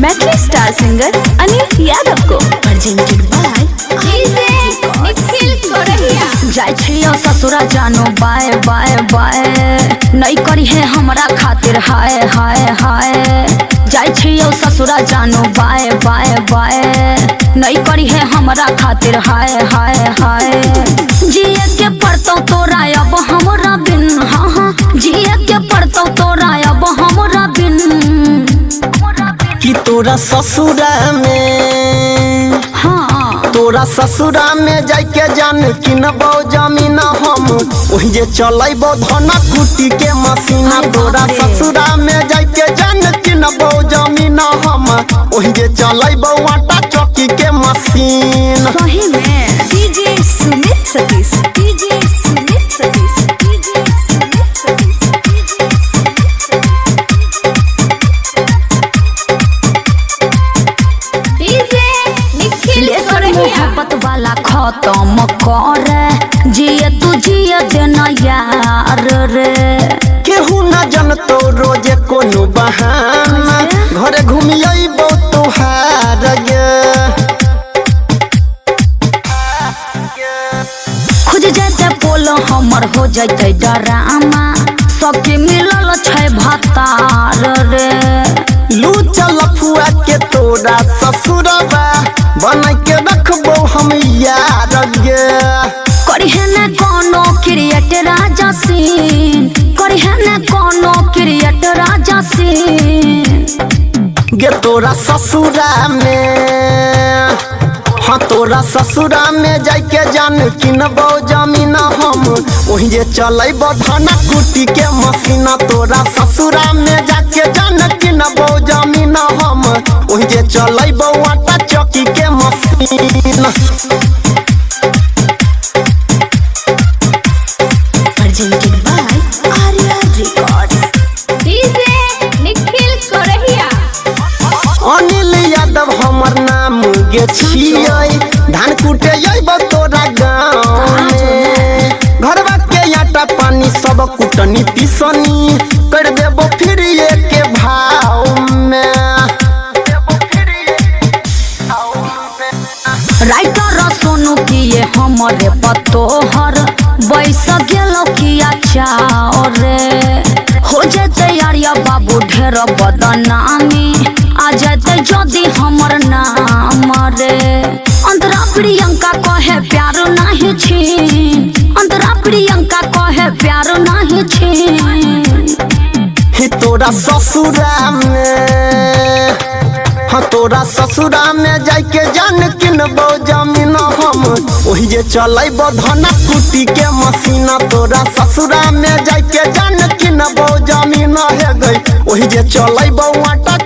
Maithili star singer Anil Yadav को presented by जाय छियो ससुरा जानो बाय बाय बाय नहीं करी है हमरा खातिर हाय हाय हाय जाय छियो ससुरा जानो बाय बाय बाय नहीं करी है हमरा खातिर हाय हाय हाय जिए के पड़तो तोरा अब हमरा बिन हाँ हाँ जिए के पड़तो तोरा अब हमरा बिन कि तोरा ससुरा में तोरा ससुरा में जाके जान किनबो जमीन हम वही जे चलैबो धना कुटी के मशीना तोरा ससुरा में जाके जान किनबो जमीन हम वही जे चलैबो आटा चक्की के मशीन। सही में DJ Sumit Satish DJ Sumit Satish DJ Sumit Satish DJ Nikhil मोहब्बत वाला खत्म कर जिए तू जिए देना यार रे केहू न जनतो रोजे कोनो बहाना घरे घूमियबो तोहार गे खुज जाते पोल हमर हो जाते डरामा सबके मिलल छै भतार रे लू चल फुआ के तोरा ससुरबा बना के रखबो हम यार गे करिहे न कोनो क्रिएट राजा सीन करिहे न कोनो क्रिएट राजा सीन गे तोरा ससुरा में हाँ तोरा ससुरा में जाके जान किनबो जमीन हम वही जे चलैबो धना कुटी के मशीना तोरा ससुरा में जाके जान किनबो जमीन हम वही जे चलैबो आटा चक्की के machine. Presented by Arya records DJ Nikhil Korhiya Anil Yadav हमर नाम गे छियै धान कुटे अइबो तोरा गाँव में घरवा के आटा पानी सब कुटनी पिसनी कर देबो फिर के भाव में राइटर सोनू किए हमरे पतोहर बैस गेलो किया चाओ रे हो जेते यारिया बाबू ढेर बदनामी आ जेते जदी हमर नाम रे अंतरा प्रियंका कहे प्यार नहीं छी अंतरा प्रियंका कहे प्यार नहीं छी हे तोरा ससुरा में हाँ तोरा ससुरा में जाके जान किनबो जमीन हम वही जे चलैबो धना कुटी के मशीना तोरा ससुरा में जाके जान किनबो जमीन हे गई वही जे चलैबो आटा